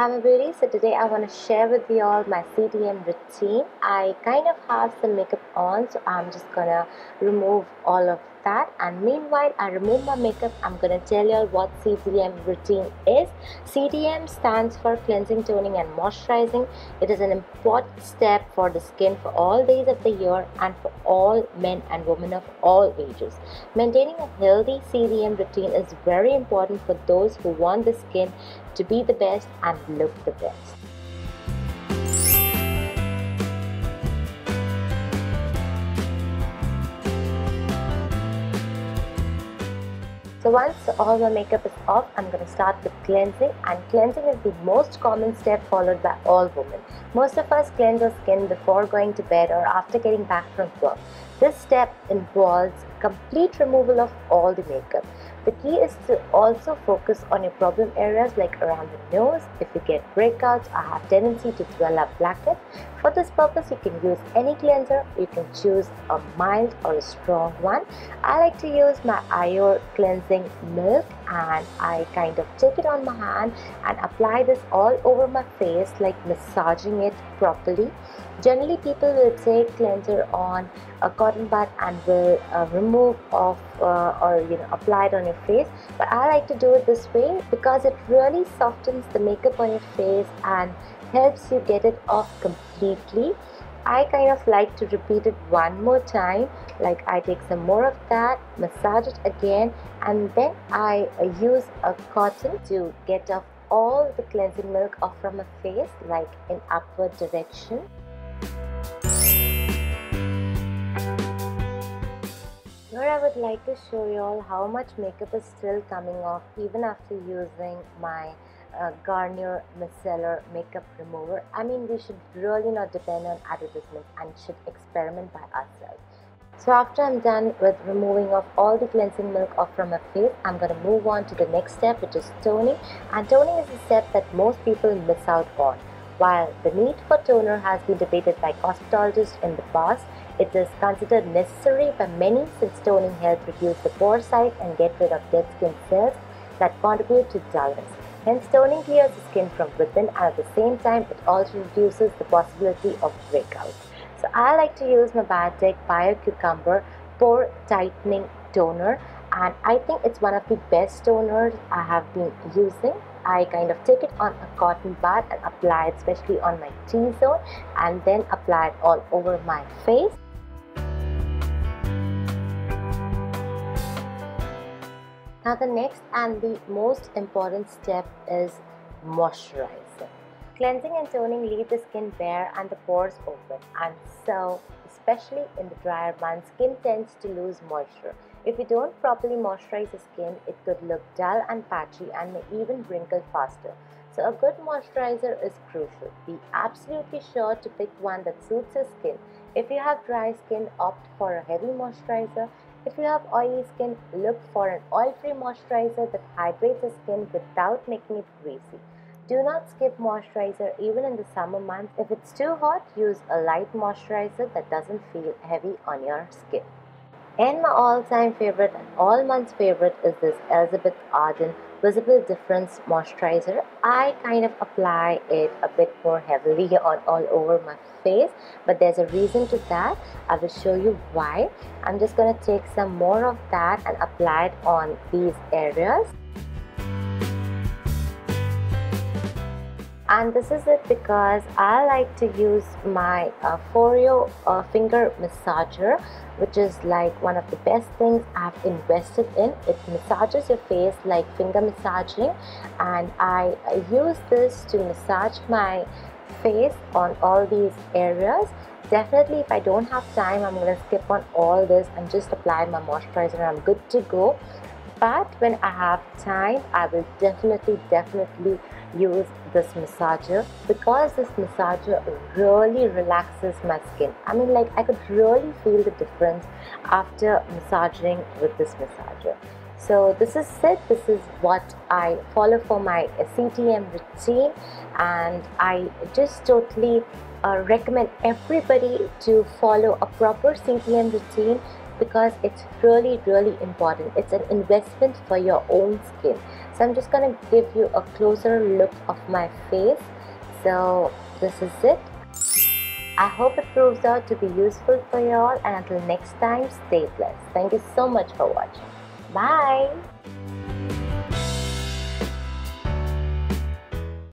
Hi my beauty, so today I want to share with you all my CTM routine. I kind of have some makeup on, so I'm just gonna remove all of that, and meanwhile I remove my makeup, I'm gonna tell you all what CTM routine is. CTM stands for cleansing, toning and moisturizing. It is an important step for the skin for all days of the year and for all men and women of all ages. Maintaining a healthy CTM routine is very important for those who want the skin to be the best and look the best. So once all my makeup is off, I'm going to start with cleansing, and cleansing is the most common step followed by all women. Most of us cleanse our skin before going to bed or after getting back from work. This step involves complete removal of all the makeup. The key is to also focus on your problem areas like around the nose. If you get breakouts or have tendency to swell up blackheads, for this purpose you can use any cleanser. You can choose a mild or a strong one. I like to use my Eyeliner cleansing milk, and I kind of take it on my hand and apply this all over my face, like massaging it properly. Generally people will take cleanser on a cotton bud and will remove off or apply it on your face, but I like to do it this way because it really softens the makeup on your face and helps you get it off completely. I kind of like to repeat it one more time, like I take some more of that, massage it again, and then I use a cotton to get off all the cleansing milk off from my face, like in upward direction. Here I would like to show you all how much makeup is still coming off even after using my Garnier Micellar makeup remover. I mean, we should really not depend on advertisements and should experiment by ourselves. So after I'm done with removing off all the cleansing milk off from my face, I'm going to move on to the next step, which is toning. And toning is a step that most people miss out on. While the need for toner has been debated by cosmetologists in the past, it is considered necessary by many since toning helps reduce the pore size and get rid of dead skin cells that contribute to dullness. Hence, toning clears the skin from within, and at the same time, it also reduces the possibility of breakouts. So I like to use my Biotech Bio Cucumber Pore Tightening Toner, and I think it's one of the best toners I have been using. I kind of take it on a cotton bud and apply it especially on my T-zone, and then apply it all over my face. Now the next and the most important step is moisturizer. Cleansing and toning leave the skin bare and the pores open, and so especially in the drier months, skin tends to lose moisture. If you don't properly moisturize the skin, it could look dull and patchy and may even wrinkle faster. So a good moisturizer is crucial. Be absolutely sure to pick one that suits your skin. If you have dry skin, opt for a heavy moisturizer. If you have oily skin, look for an oil-free moisturizer that hydrates the skin without making it greasy. Do not skip moisturizer even in the summer months. If it's too hot, use a light moisturizer that doesn't feel heavy on your skin. And my all-time favorite and all months favorite is this Elizabeth Arden Visible Difference Moisturizer. I kind of apply it a bit more heavily on all over my face, but there's a reason to that. I will show you why. I'm just going to take some more of that and apply it on these areas. And this is it because I like to use my Foreo finger massager, which is like one of the best things I've invested in. It massages your face like finger massaging, and I use this to massage my face on all these areas. Definitely, if I don't have time, I'm going to skip on all this and just apply my moisturizer and I'm good to go. But when I have time, I will definitely use this massager, because this massager really relaxes my skin. I mean, like, I could really feel the difference after massaging with this massager. So this is it. This is what I follow for my CTM routine, and I just totally recommend everybody to follow a proper CTM routine because it's really important. It's an investment for your own skin. So I'm just gonna give you a closer look of my face. So this is it. I hope it proves out to be useful for you all, and until next time, stay blessed. Thank you so much for watching. Bye.